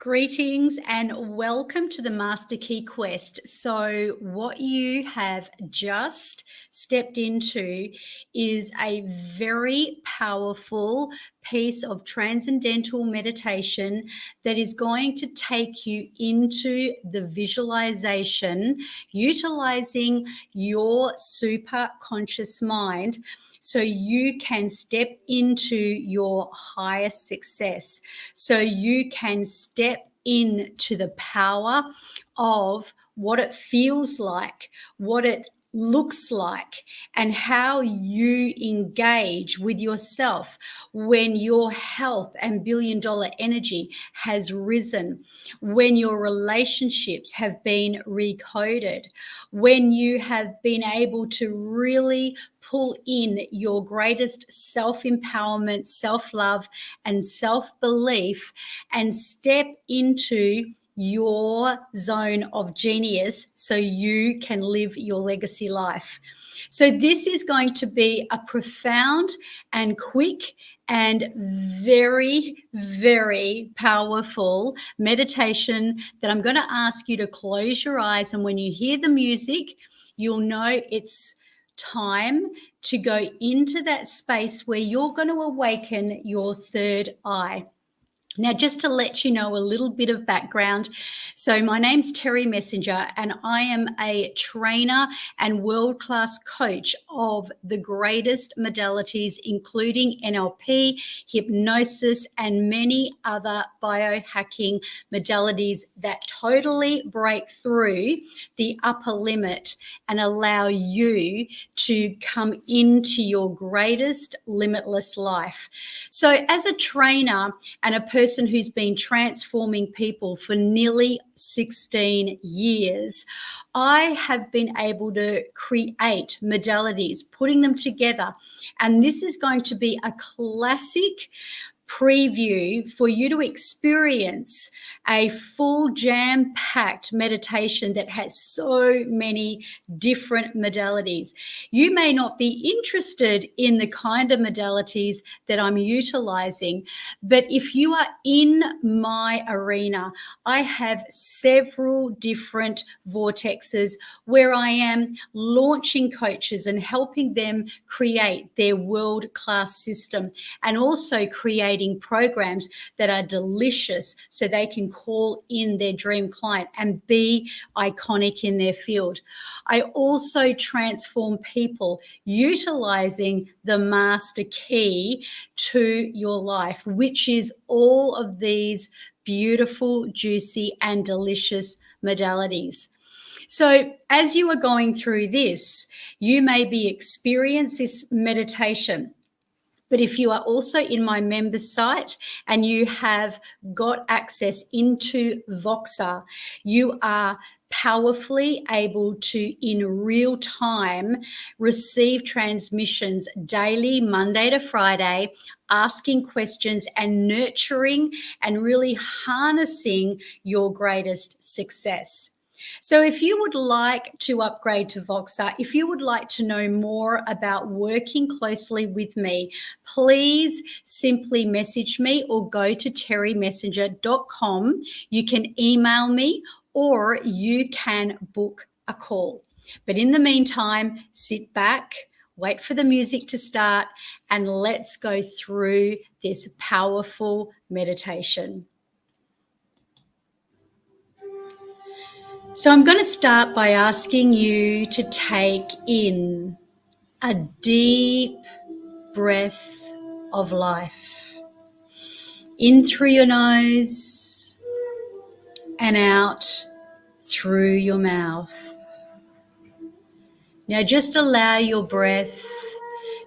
Greetings and welcome to the Master Key Quest. So, what you have just stepped into is a very powerful piece of transcendental meditation that is going to take you into the visualization, utilizing your super conscious mind so you can step into your highest success, so you can step into the power of what it feels like, what it looks like, and how you engage with yourself when your health and billion-dollar energy has risen, when your relationships have been recoded, when you have been able to really pull in your greatest self-empowerment, self-love, and self-belief and step into your zone of genius so you can live your legacy life. So this is going to be a profound and quick and very, very powerful meditation that I'm going to ask you to close your eyes. And when you hear the music, you'll know it's time to go into that space where you're going to awaken your third eye. Now, just to let you know a little bit of background. So my name's Terry Messenger, and I am a trainer and world-class coach of the greatest modalities, including NLP, hypnosis, and many other biohacking modalities that totally break through the upper limit and allow you to come into your greatest limitless life. So as a trainer and a person who's been transforming people for nearly 16 years, I have been able to create modalities, putting them together. And this is going to be a classic preview for you to experience a full jam-packed meditation that has so many different modalities. You may not be interested in the kind of modalities that I'm utilizing, but if you are in my arena, I have several different vortexes where I am launching coaches and helping them create their world-class system, and also creating programs that are delicious so they can call in their dream client and be iconic in their field. I also transform people utilizing the master key to your life, which is all of these beautiful, juicy, and delicious modalities. So as you are going through this, you may be experiencing this meditation. But if you are also in my members site and you have got access into Voxer, you are powerfully able to, in real time, receive transmissions daily, Monday to Friday, asking questions and nurturing and really harnessing your greatest success. So if you would like to upgrade to Voxer, if you would like to know more about working closely with me, please simply message me or go to terrymessenger.com. You can email me or you can book a call. But in the meantime, sit back, wait for the music to start, and let's go through this powerful meditation. So I'm going to start by asking you to take in a deep breath of life. In through your nose and out through your mouth. Now just allow your breath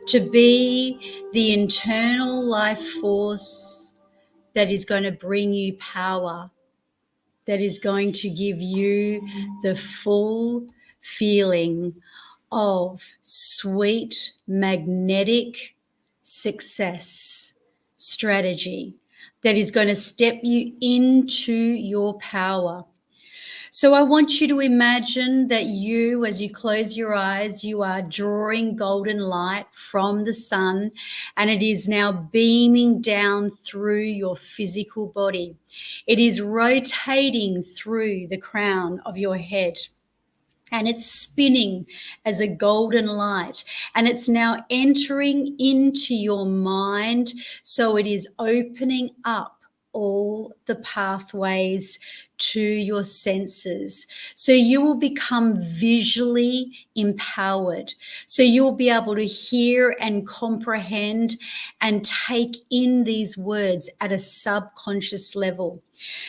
to be the internal life force that is going to bring you power, that is going to give you the full feeling of sweet, magnetic success strategy that is going to step you into your power. So I want you to imagine that you, as you close your eyes, you are drawing golden light from the sun, and it is now beaming down through your physical body. It is rotating through the crown of your head, and it's spinning as a golden light, and it's now entering into your mind. So it is opening up all the pathways to your senses. So you will become visually empowered. So you will be able to hear and comprehend and take in these words at a subconscious level.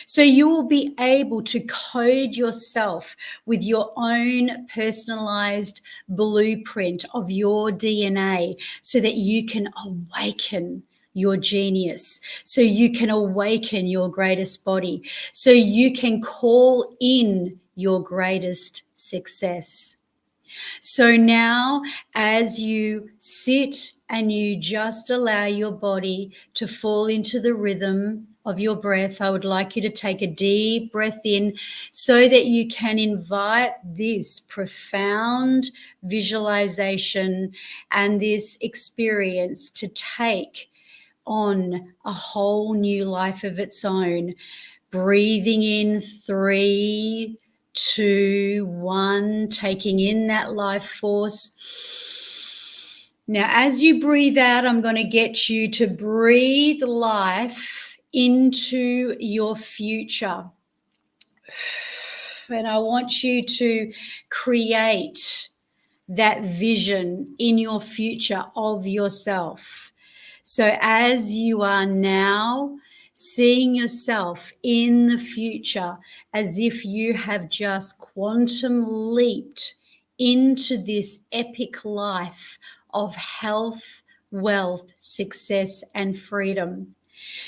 So you will be able to code yourself with your own personalized blueprint of your DNA so that you can awaken your genius, so you can awaken your greatest body, so you can call in your greatest success. So now, as you sit and you just allow your body to fall into the rhythm of your breath, I would like you to take a deep breath in so that you can invite this profound visualization and this experience to take on a whole new life of its own. Breathing in 3, 2, 1, taking in that life force. Now, as you breathe out, I'm going to get you to breathe life into your future. And I want you to create that vision in your future of yourself. So as you are now seeing yourself in the future as if you have just quantum leaped into this epic life of health, wealth, success, and freedom.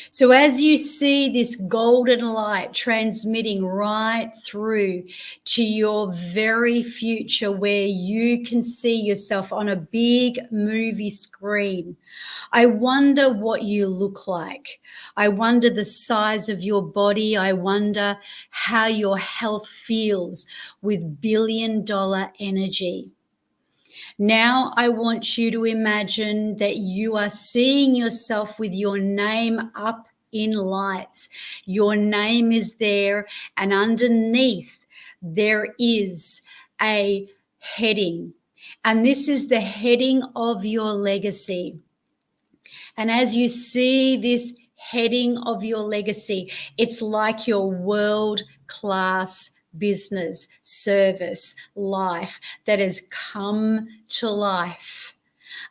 So as you see this golden light transmitting right through to your very future, where you can see yourself on a big movie screen, I wonder what you look like. I wonder the size of your body. I wonder how your health feels with billion-dollar energy. Now I want you to imagine that you are seeing yourself with your name up in lights. Your name is there, and underneath there is a heading. And this is the heading of your legacy. And as you see this heading of your legacy, it's like your world-class business, service, life that has come to life.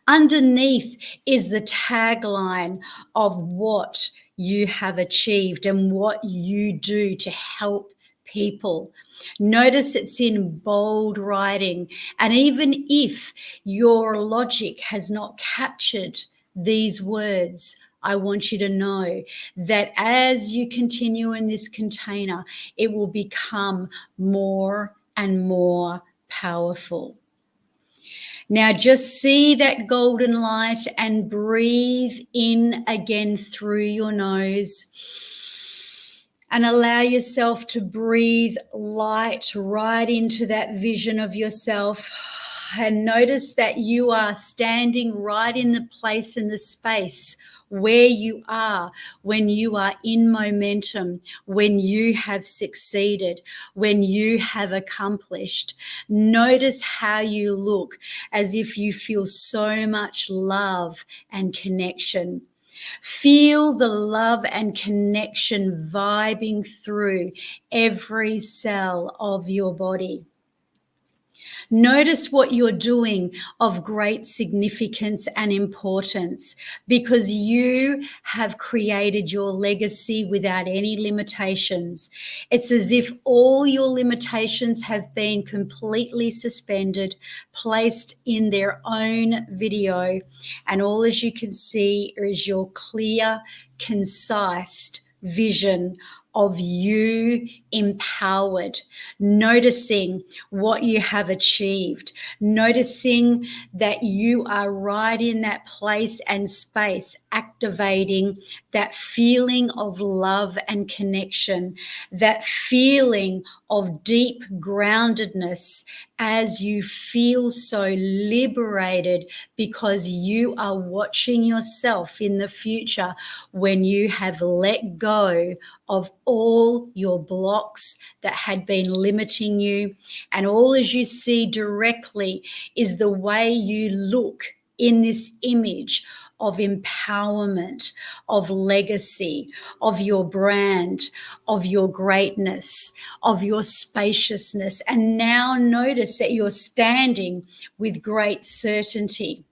Underneath is the tagline of what you have achieved and what you do to help people. Notice it's in bold writing. And even if your logic has not captured these words, I want you to know that as you continue in this container, it will become more and more powerful. Now just see that golden light and breathe in again through your nose. And allow yourself to breathe light right into that vision of yourself. And notice that you are standing right in the place in the space where you are when you are in momentum, when you have succeeded, when you have accomplished. Notice how you look, as if you feel so much love and connection. Feel the love and connection vibing through every cell of your body. Notice what you're doing of great significance and importance, because you have created your legacy without any limitations. It's as if all your limitations have been completely suspended, placed in their own video, and all as you can see is your clear, concise vision of you empowered, noticing what you have achieved, noticing that you are right in that place and space, activating that feeling of love and connection, that feeling of deep groundedness as you feel so liberated because you are watching yourself in the future when you have let go of all your blocks that had been limiting you. And all as you see directly is the way you look in this image of empowerment, of legacy, of your brand, of your greatness, of your spaciousness. And now notice that you're standing with great certainty.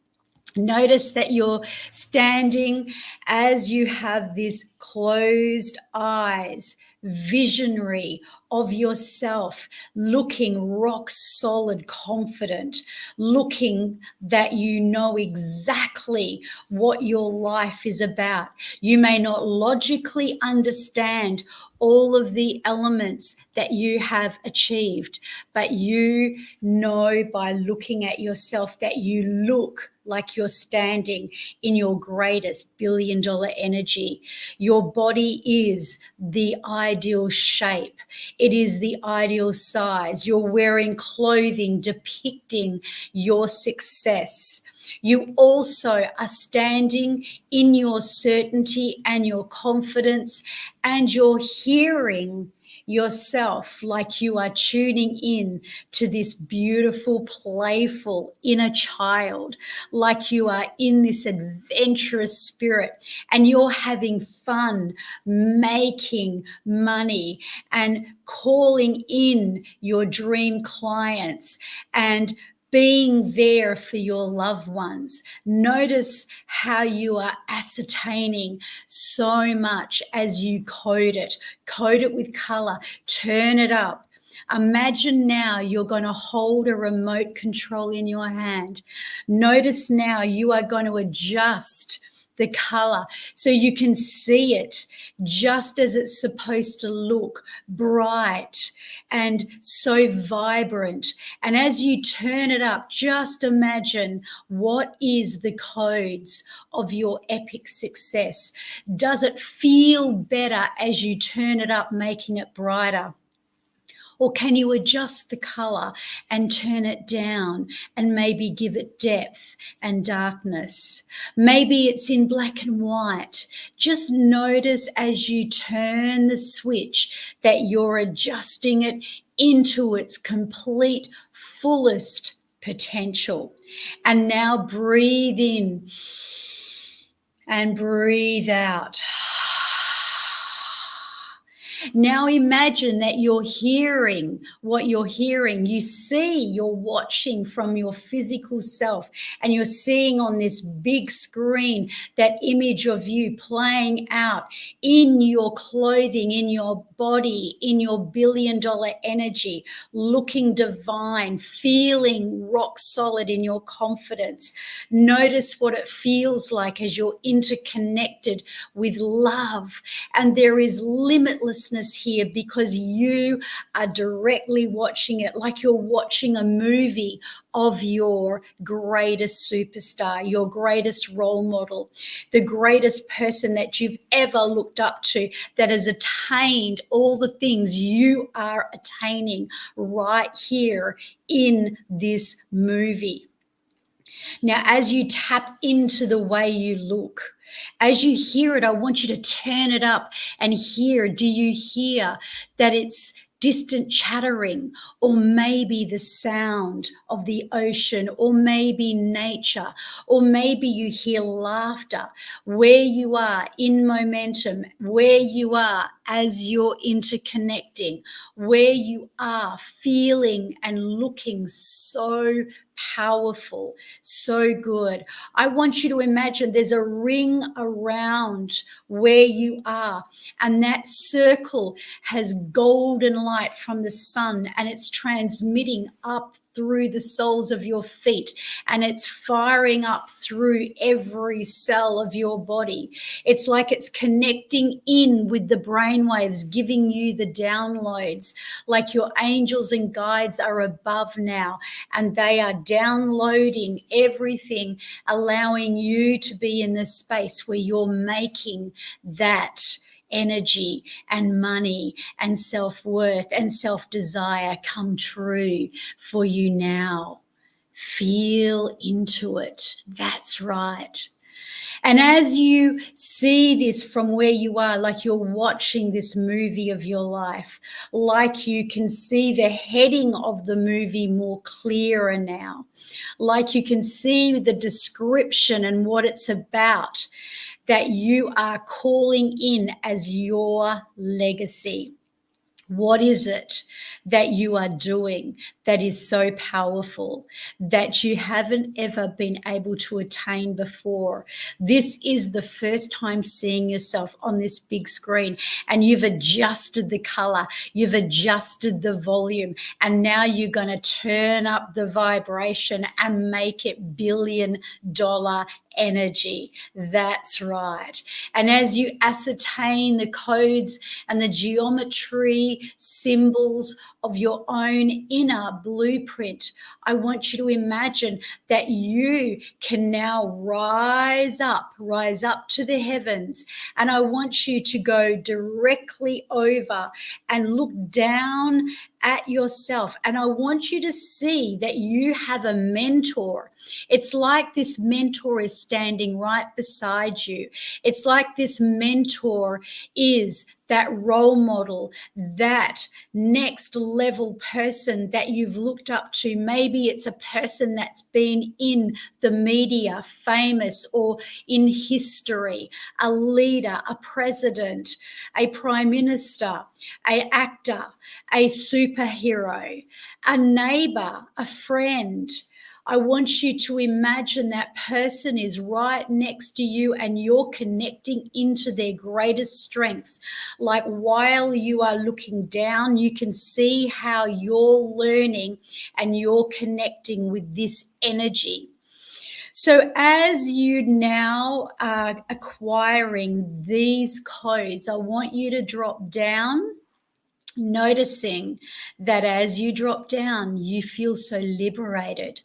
Notice that you're standing as you have this closed eyes, visionary of yourself, looking rock solid, confident, looking that you know exactly what your life is about. You may not logically understand all of the elements that you have achieved, but you know by looking at yourself that you look like you're standing in your greatest billion-dollar energy. Your body is the ideal shape. It is the ideal size. You're wearing clothing depicting your success. You also are standing in your certainty and your confidence, and you're hearing yourself like you are tuning in to this beautiful, playful inner child, like you are in this adventurous spirit and you're having fun making money and calling in your dream clients and being there for your loved ones. Notice how you are ascertaining so much as you code it with color, turn it up. Imagine now you're going to hold a remote control in your hand. Notice now you are going to adjust the color so you can see it just as it's supposed to look, bright and so vibrant. And as you turn it up, just imagine what is the codes of your epic success. Does it feel better as you turn it up, making it brighter? Or can you adjust the color and turn it down and maybe give it depth and darkness? Maybe it's in black and white. Just notice as you turn the switch that you're adjusting it into its complete, fullest potential. And now breathe in and breathe out. Now imagine that you're hearing what you're hearing. You see, you're watching from your physical self and you're seeing on this big screen that image of you playing out in your clothing, in your body, in your billion-dollar energy, looking divine, feeling rock solid in your confidence. Notice what it feels like as you're interconnected with love. And there is limitlessness here because you are directly watching it like you're watching a movie of your greatest superstar, your greatest role model, the greatest person that you've ever looked up to that has attained all the things you are attaining right here in this movie. Now, as you tap into the way you look, as you hear it, I want you to turn it up and hear. Do you hear that it's distant chattering, or maybe the sound of the ocean, or maybe nature, or maybe you hear laughter? Where you are in momentum, where you are as you're interconnecting, where you are feeling and looking so powerful, so good. I want you to imagine there's a ring around where you are, and that circle has golden light from the sun, and it's transmitting up through the soles of your feet, and it's firing up through every cell of your body. It's like it's connecting in with the brainwaves, giving you the downloads, like your angels and guides are above now, and they are downloading everything, allowing you to be in the space where you're making that energy and money and self-worth and self-desire come true for you now. Feel into it. That's right. And as you see this from where you are, like you're watching this movie of your life, like you can see the heading of the movie more clearer now, like you can see the description and what it's about, that you are calling in as your legacy. What is it that you are doing that is so powerful that you haven't ever been able to attain before? This is the first time seeing yourself on this big screen, and you've adjusted the color, you've adjusted the volume, and now you're going to turn up the vibration and make it $1 billion energy. That's right. And as you ascertain the codes and the geometry symbols of your own inner blueprint, I want you to imagine that you can now rise up to the heavens. And I want you to go directly over and look down at yourself. And I want you to see that you have a mentor. It's like this mentor is standing right beside you. It's like this mentor is that role model, that next level person that you've looked up to. Maybe it's a person that's been in the media, famous, or in history, a leader, a president, a prime minister, an actor, a superhero, a neighbor, a friend. I want you to imagine that person is right next to you and you're connecting into their greatest strengths. Like while you are looking down, you can see how you're learning and you're connecting with this energy. So as you now are acquiring these codes, I want you to drop down, noticing that as you drop down, you feel so liberated.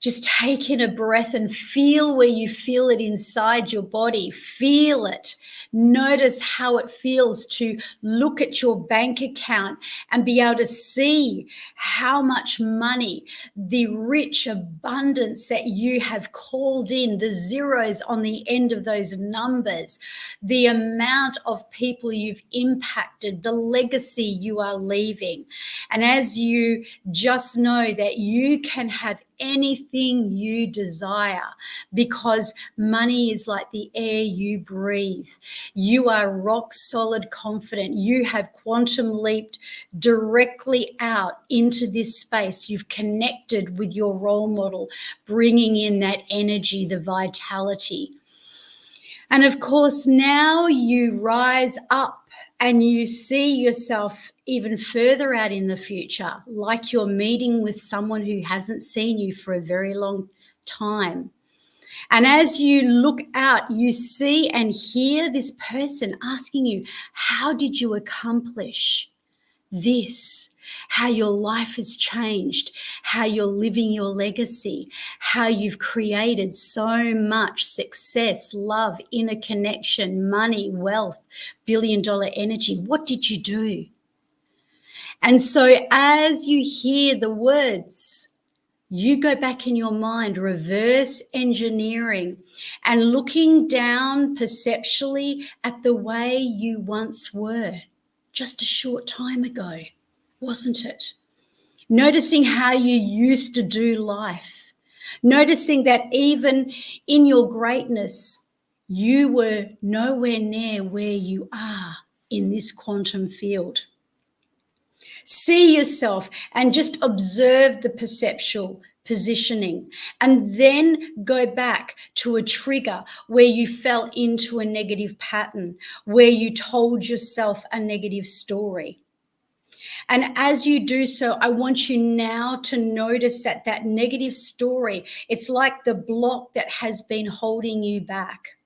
Just take in a breath and feel where you feel it inside your body. Feel it. Notice how it feels to look at your bank account and be able to see how much money, the rich abundance that you have called in, the zeros on the end of those numbers, the amount of people you've impacted, the legacy you are leaving. And as you just know that you can have anything you desire, because money is like the air you breathe. You are rock solid confident. You have quantum leaped directly out into this space. You've connected with your role model, bringing in that energy, the vitality. And of course, now you rise up and you see yourself even further out in the future, like you're meeting with someone who hasn't seen you for a very long time. And as you look out, you see and hear this person asking you, how did you accomplish this? How your life has changed, how you're living your legacy, how you've created so much success, love, inner connection, money, wealth, $1 billion energy. What did you do? And so as you hear the words, you go back in your mind, reverse engineering and looking down perceptually at the way you once were just a short time ago. Wasn't it? Noticing how you used to do life. Noticing that even in your greatness, you were nowhere near where you are in this quantum field. See yourself and just observe the perceptual positioning, and then go back to a trigger where you fell into a negative pattern, where you told yourself a negative story. And as you do so, I want you now to notice that that negative story, it's like the block that has been holding you back.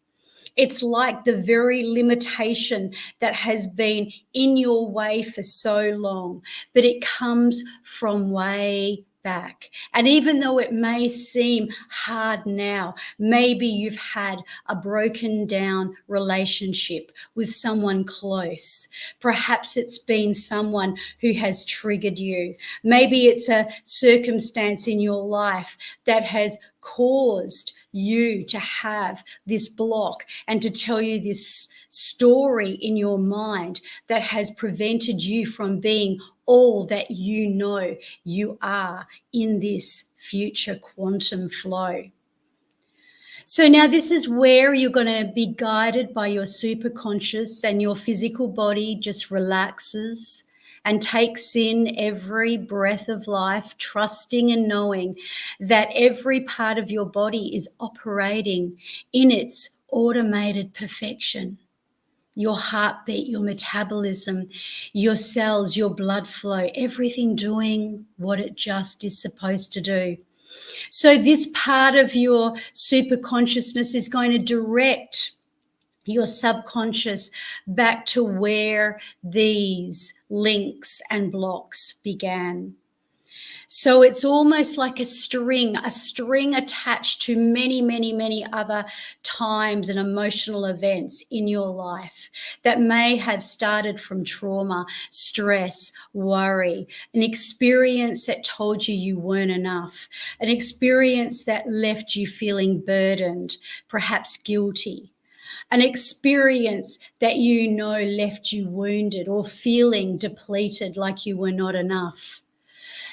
It's like the very limitation that has been in your way for so long, but it comes from way back. And even though it may seem hard now, maybe you've had a broken down relationship with someone close. Perhaps it's been someone who has triggered you. Maybe it's a circumstance in your life that has caused you to have this block and to tell you this story in your mind that has prevented you from being all that you know you are in this future quantum flow. So now this is where you're going to be guided by your superconscious, and your physical body just relaxes and takes in every breath of life, trusting and knowing that every part of your body is operating in its automated perfection. Your heartbeat, your metabolism, your cells, your blood flow, everything doing what it just is supposed to do. So this part of your super consciousness is going to direct your subconscious back to where these links and blocks began. So it's almost like a string attached to many, many, many other times and emotional events in your life that may have started from trauma, stress, worry, an experience that told you you weren't enough, an experience that left you feeling burdened, perhaps guilty, an experience that you know left you wounded or feeling depleted, like you were not enough.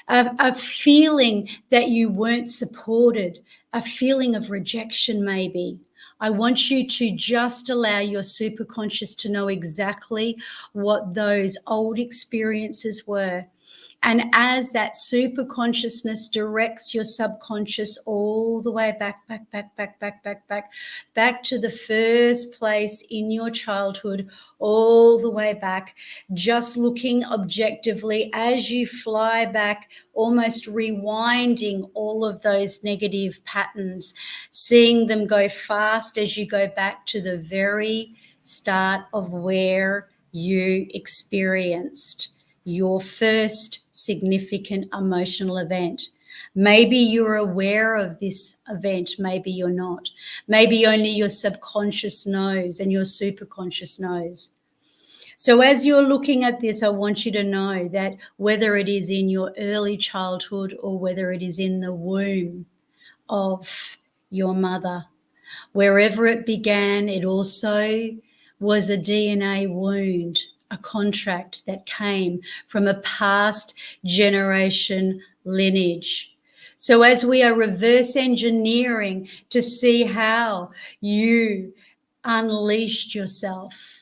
A feeling that you weren't supported, a feeling of rejection maybe. I want you to just allow your superconscious to know exactly what those old experiences were. And as that super consciousness directs your subconscious all the way back to the first place in your childhood, all the way back, just looking objectively as you fly back, almost rewinding all of those negative patterns, seeing them go fast as you go back to the very start of where you experienced your first significant emotional event. Maybe you're aware of this event, maybe you're not. Maybe only your subconscious knows and your superconscious knows. So as you're looking at this, I want you to know that whether it is in your early childhood or whether it is in the womb of your mother, wherever it began, it also was a DNA wound, a contract that came from a past generation lineage. So as we are reverse engineering to see how you unleashed yourself,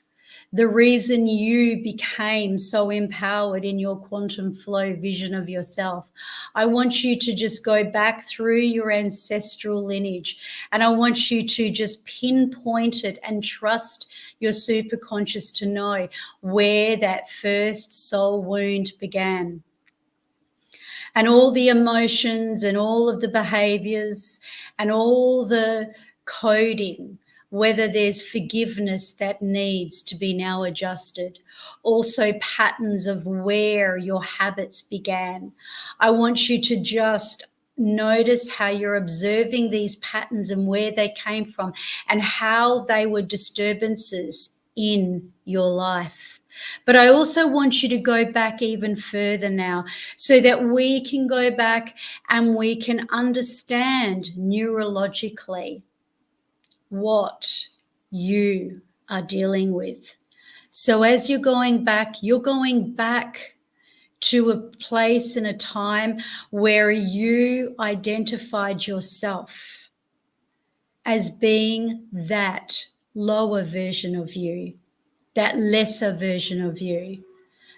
the reason you became so empowered in your quantum flow vision of yourself, I want you to just go back through your ancestral lineage, and I want you to just pinpoint it and trust your superconscious to know where that first soul wound began. And all the emotions and all of the behaviors and all the coding, whether there's forgiveness that needs to be now adjusted, also patterns of where your habits began. I want you to just notice how you're observing these patterns and where they came from and how they were disturbances in your life. But I also want you to go back even further now so that we can go back and we can understand neurologically what you are dealing with. So as you're going back to a place and a time where you identified yourself as being that lower version of you, that lesser version of you.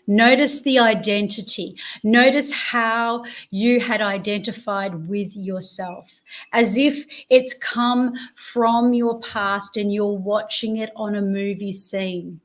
Notice the identity. Notice how you had identified with yourself, as if it's come from your past and you're watching it on a movie scene.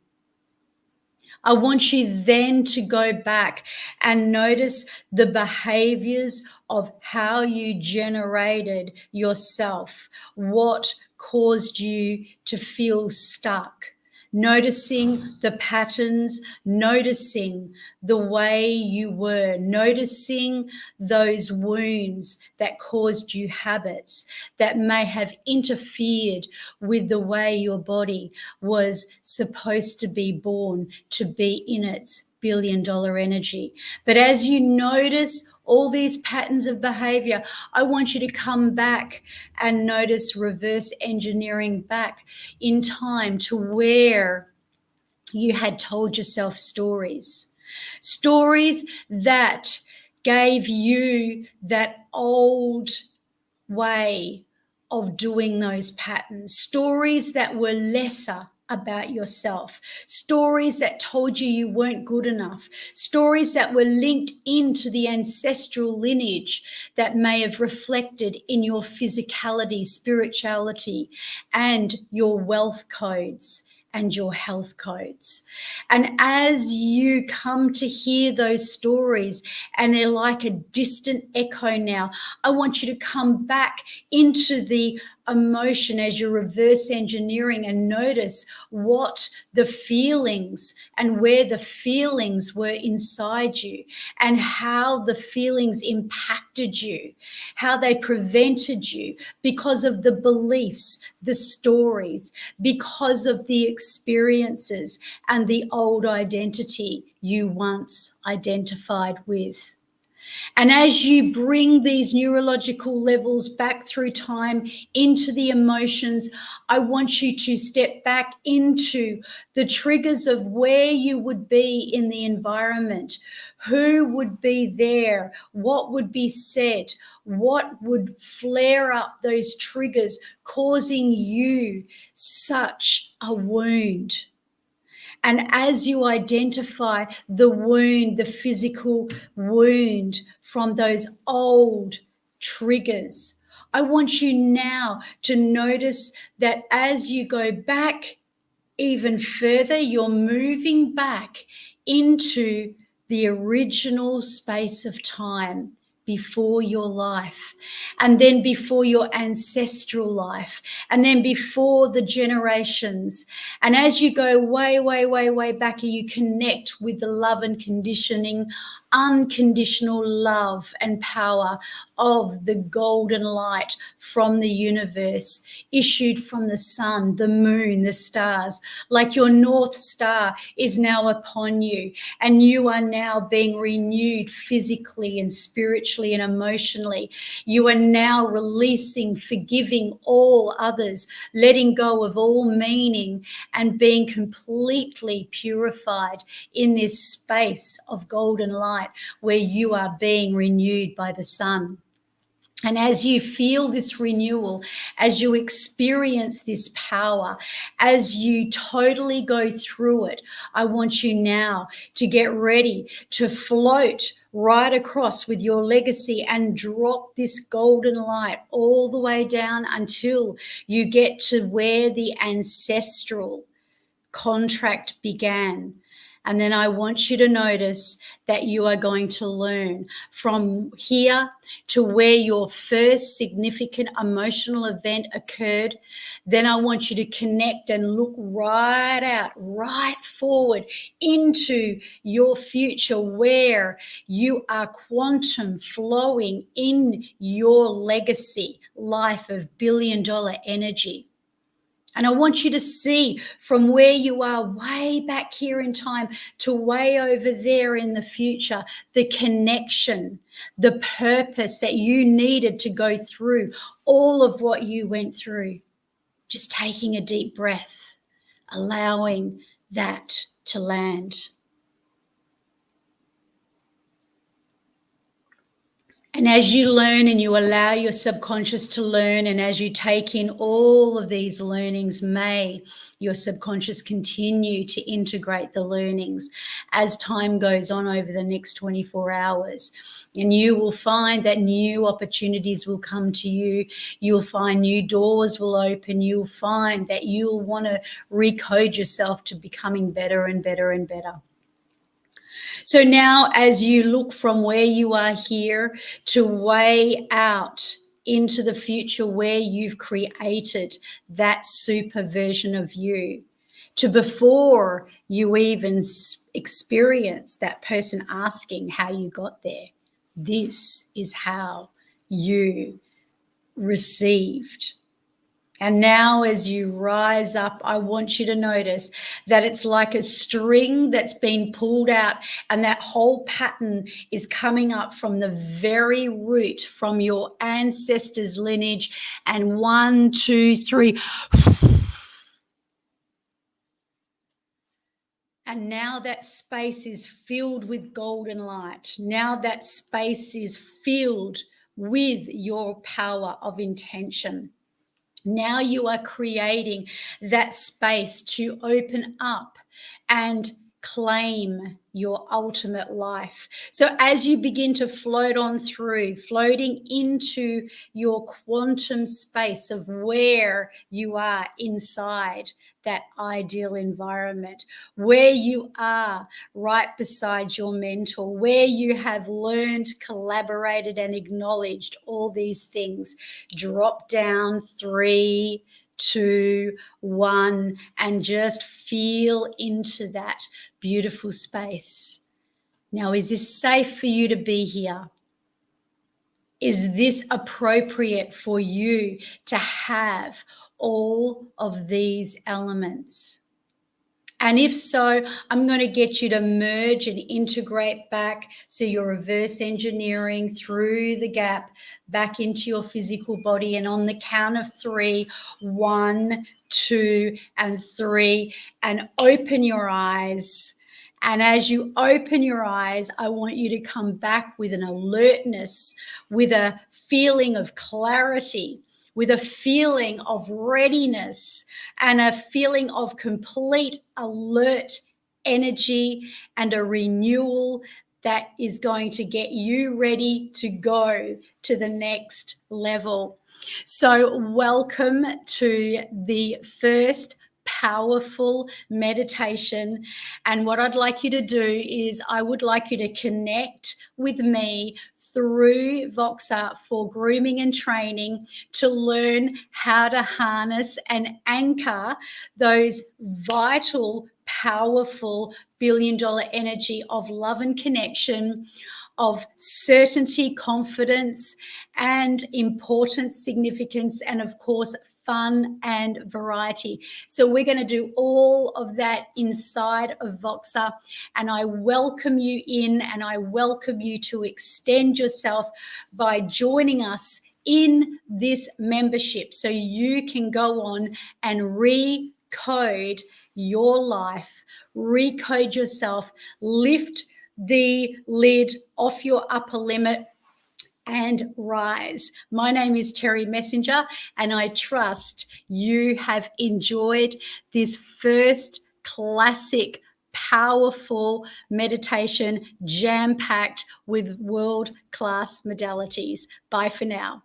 I want you then to go back and notice the behaviors of how you generated yourself, what caused you to feel stuck. Noticing the patterns, noticing the way you were, noticing those wounds that caused you habits that may have interfered with the way your body was supposed to be born to be in its billion-dollar energy. But as you notice all these patterns of behavior, I want you to come back and notice reverse engineering back in time to where you had told yourself stories that gave you that old way of doing those patterns, stories that were lesser about yourself, stories that told you you weren't good enough, stories that were linked into the ancestral lineage that may have reflected in your physicality, spirituality, and your wealth codes and your health codes. And as you come to hear those stories and they're like a distant echo now, I want you to come back into the emotion as you're reverse engineering and notice what the feelings and where the feelings were inside you and how the feelings impacted you, how they prevented you because of the beliefs, the stories, because of the experiences and the old identity you once identified with. And as you bring these neurological levels back through time into the emotions, I want you to step back into the triggers of where you would be in the environment, who would be there, what would be said, what would flare up those triggers, causing you such a wound. And as you identify the wound, the physical wound from those old triggers, I want you now to notice that as you go back even further, you're moving back into the original space of time before your life, and then before your ancestral life, and then before the generations. And as you go way, way, way, way back, you connect with the love and conditioning, unconditional love and power of the golden light from the universe, issued from the sun, the moon, the stars, like your North Star is now upon you, and you are now being renewed physically and spiritually and emotionally. You are now releasing, forgiving all others, letting go of all meaning, and being completely purified in this space of golden light where you are being renewed by the sun. And as you feel this renewal, as you experience this power, as you totally go through it, I want you now to get ready to float right across with your legacy and drop this golden light all the way down until you get to where the ancestral contract began. And then I want you to notice that you are going to learn from here to where your first significant emotional event occurred. Then I want you to connect and look right out, right forward into your future where you are quantum flowing in your legacy life of billion-dollar energy. And I want you to see from where you are way back here in time to way over there in the future, the connection, the purpose that you needed to go through all of what you went through. Just taking a deep breath, allowing that to land. And as you learn and you allow your subconscious to learn, and as you take in all of these learnings, may your subconscious continue to integrate the learnings as time goes on over the next 24 hours. And you will find that new opportunities will come to you. You'll find new doors will open. You'll find that you'll want to recode yourself to becoming better and better and better. So now, as you look from where you are here to way out into the future where you've created that super version of you, to before you even experience that person asking how you got there, this is how you received. And now, as you rise up, I want you to notice that it's like a string that's been pulled out, and that whole pattern is coming up from the very root, from your ancestors' lineage. And 1, 2, 3. And now that space is filled with golden light. Now that space is filled with your power of intention. Now you are creating that space to open up and claim your ultimate life. So as you begin to float on through, floating into your quantum space of where you are inside that ideal environment, where you are right beside your mentor, where you have learned, collaborated, and acknowledged all these things, drop down 3, 2, 1, and just feel into that beautiful space. Now, is this safe for you to be here? Is this appropriate for you to have all of these elements? And if so, I'm going to get you to merge and integrate back. So you're reverse engineering through the gap back into your physical body. And on the count of 3, 1, 2, and 3, and open your eyes. And as you open your eyes, I want you to come back with an alertness, with a feeling of clarity, with a feeling of readiness, and a feeling of complete alert energy, and a renewal that is going to get you ready to go to the next level. So welcome to the first powerful meditation. And what I'd like you to do is I would like you to connect with me through Voxer for grooming and training to learn how to harness and anchor those vital, powerful billion-dollar energy of love and connection, of certainty, confidence, and importance, significance, and of course, fun and variety. So we're going to do all of that inside of Voxer, and I welcome you in, and I welcome you to extend yourself by joining us in this membership so you can go on and recode your life, recode yourself, lift the lid off your upper limit, and rise. My name is Terry Messenger, and I trust you have enjoyed this first classic, powerful meditation jam-packed with world-class modalities. Bye for now.